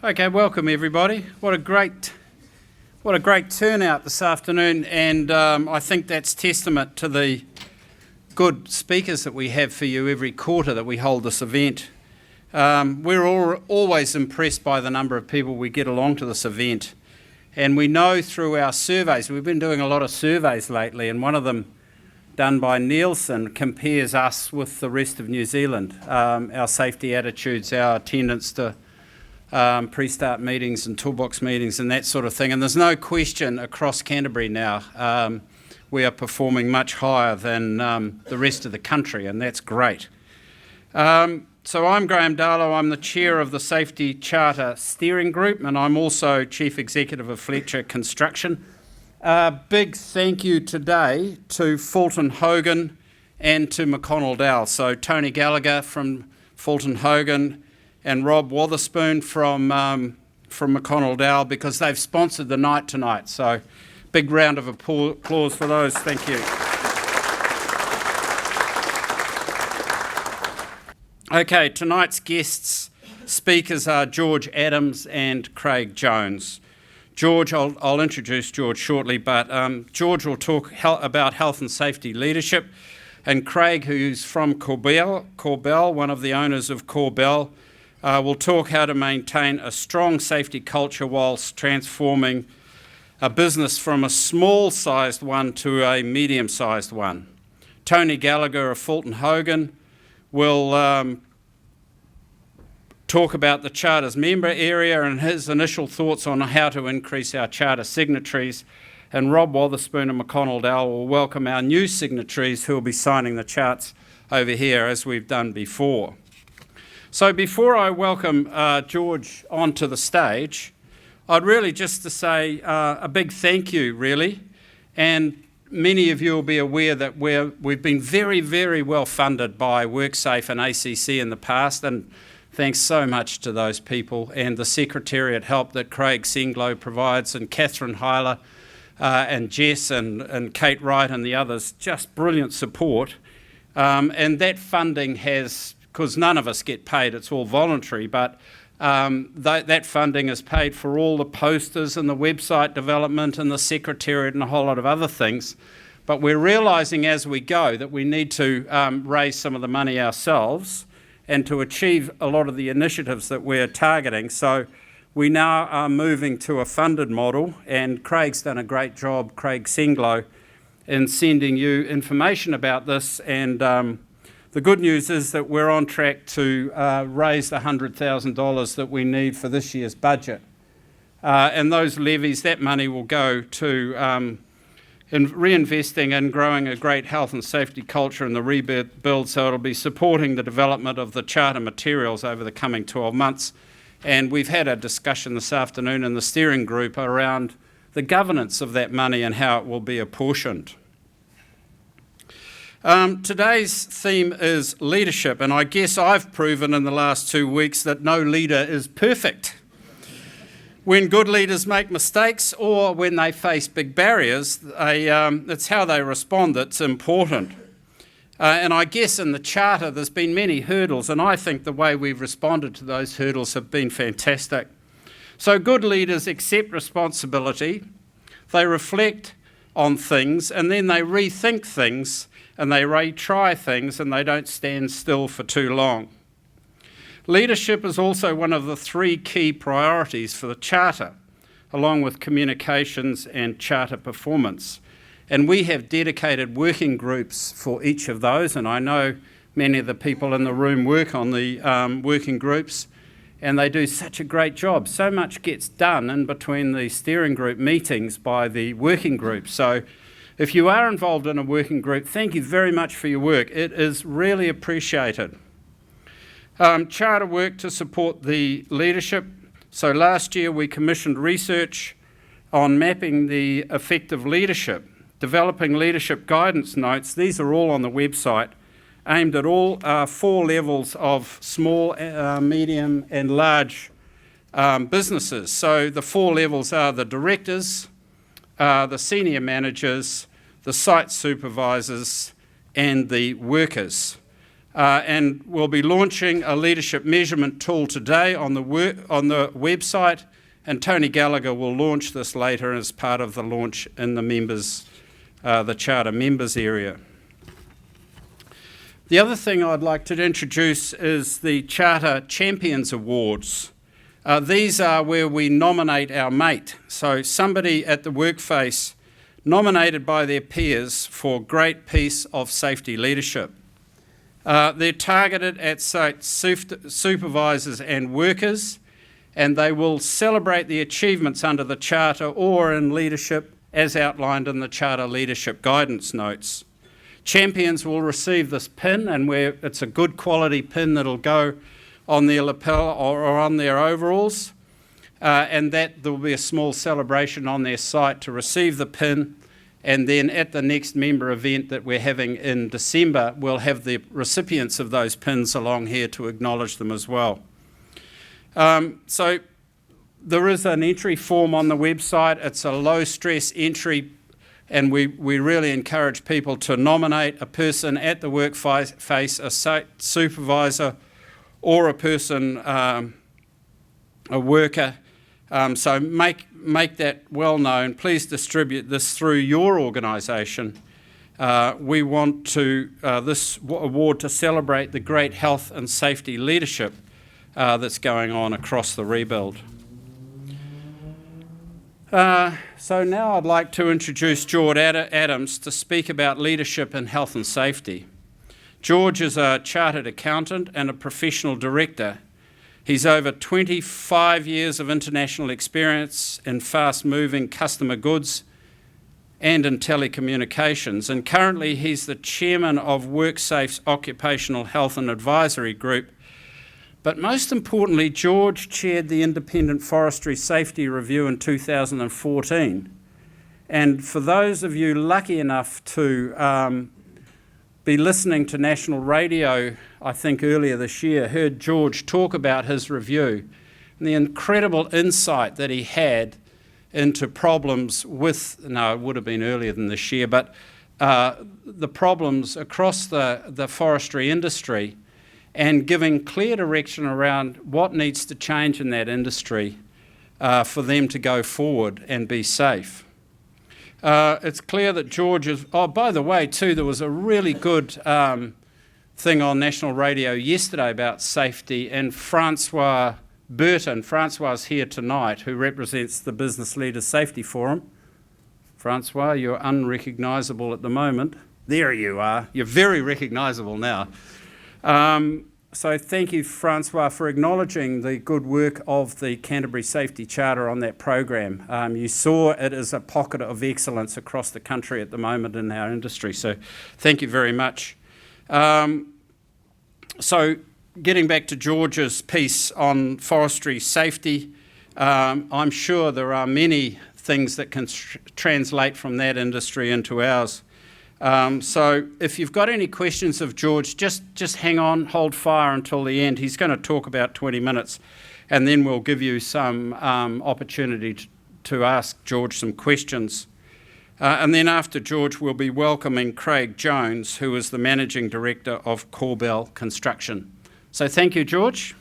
Okay, welcome everybody. What a great turnout this afternoon, and I think that's testament to the good speakers that we have for you every quarter that we hold this event. We're always impressed by the number of people we get along to this event, and we know through our surveys, we've been doing a lot of surveys lately, and one of them done by Nielsen compares us with the rest of New Zealand, our safety attitudes, our attendance to pre-start meetings and toolbox meetings and that sort of thing. And there's no question across Canterbury now we are performing much higher than the rest of the country, and that's great. So I'm Graham Darlow. I'm the chair of the Safety Charter Steering Group, and I'm also Chief Executive of Fletcher Construction. Big thank you today to Fulton Hogan and to McConnell Dowell. So Tony Gallagher from Fulton Hogan and Rob Wotherspoon from McConnell Dowell, because they've sponsored the night tonight. So big round of applause for those. Thank you. Okay, tonight's guests speakers are George Adams and Craig Jones. George, I'll introduce George shortly, but George will talk about health and safety leadership, and Craig, who's from Corbell, one of the owners of Corbell, we'll talk how to maintain a strong safety culture whilst transforming a business from a small-sized one to a medium-sized one. Tony Gallagher of Fulton Hogan will talk about the Charter's member area and his initial thoughts on how to increase our Charter signatories. And Rob Wotherspoon of McConnell Dowell will welcome our new signatories who will be signing the charts over here as we've done before. So before I welcome George onto the stage, I'd really just to say a big thank you, really. And many of you will be aware that we've been very, very well funded by Worksafe and ACC in the past, and thanks so much to those people and the secretariat help that Craig Senglow provides, and Catherine Heiler and Jess and Kate Wright and the others, just brilliant support. And that funding has, because none of us get paid, it's all voluntary, but that funding is paid for all the posters and the website development and the secretariat and a whole lot of other things. But we're realising as we go that we need to raise some of the money ourselves and to achieve a lot of the initiatives that we're targeting. So we now are moving to a funded model, and Craig's done a great job, Craig Senglow, in sending you information about this. And the good news is that we're on track to raise the $100,000 that we need for this year's budget. And those levies, that money will go to reinvesting and growing a great health and safety culture in the rebuild, so it'll be supporting the development of the Charter materials over the coming 12 months. And we've had a discussion this afternoon in the steering group around the governance of that money and how it will be apportioned. Today's theme is leadership, and I guess I've proven in the last 2 weeks that no leader is perfect. When good leaders make mistakes or when they face big barriers, it's how they respond that's important. And I guess in the Charter there's been many hurdles, and I think the way we've responded to those hurdles have been fantastic. So good leaders accept responsibility, they reflect on things, and then they rethink things, and they retry things, and they don't stand still for too long. Leadership is also one of the 3 key priorities for the Charter, along with communications and Charter performance. And we have dedicated working groups for each of those, and I know many of the people in the room work on the working groups, and they do such a great job. So much gets done in between the steering group meetings by the working group. So if you are involved in a working group, thank you very much for your work. It is really appreciated. Charter work to support the leadership. So last year we commissioned research on mapping the effective leadership, developing leadership guidance notes. These are all on the website, aimed at all 4 levels of small, medium and large businesses. So the 4 levels are the directors, the senior managers, the site supervisors and the workers. and we'll be launching a leadership measurement tool today on the website, and Tony Gallagher will launch this later as part of the launch in the Charter members area. The other thing I'd like to introduce is the Charter Champions Awards. These are where we nominate our mate, so somebody at the workplace nominated by their peers for great piece of safety leadership. They're targeted at site supervisors and workers, and they will celebrate the achievements under the Charter or in leadership as outlined in the Charter Leadership Guidance Notes. Champions will receive this pin, and it's a good quality pin that'll go on their lapel or on their overalls, and that there will be a small celebration on their site to receive the pin, and then at the next member event that we're having in December, we'll have the recipients of those pins along here to acknowledge them as well. So there is an entry form on the website. It's a low-stress entry, and we really encourage people to nominate a person at the workplace, a site supervisor, or a person, a worker. So make that well known. Please distribute this through your organisation. We want this award to celebrate the great health and safety leadership that's going on across the rebuild. So now I'd like to introduce George Adams to speak about leadership in health and safety. George is a chartered accountant and a professional director. He's over 25 years of international experience in fast-moving customer goods and in telecommunications, and currently he's the chairman of Worksafe's Occupational Health and Advisory Group. But most importantly, George chaired the Independent Forestry Safety Review in 2014. And for those of you lucky enough to be listening to national radio, I think earlier this year, heard George talk about his review and the incredible insight that he had into problems with, no, it would have been earlier than this year, but the problems across the forestry industry, and giving clear direction around what needs to change in that industry for them to go forward and be safe. It's clear that George is... Oh, by the way, too, there was a really good thing on national radio yesterday about safety, and Francois Burton, Francois here tonight, who represents the Business Leaders Safety Forum. Francois, you're unrecognisable at the moment. There you are. You're very recognisable now. So thank you, Francois, for acknowledging the good work of the Canterbury Safety Charter on that program. You saw it as a pocket of excellence across the country at the moment in our industry, so thank you very much. So getting back to George's piece on forestry safety, I'm sure there are many things that can translate from that industry into ours. So if you've got any questions of George, just hang on, hold fire until the end. He's going to talk about 20 minutes, and then we'll give you some opportunity to ask George some questions. And then after George, we'll be welcoming Craig Jones, who is the Managing Director of Corbell Construction. So thank you, George.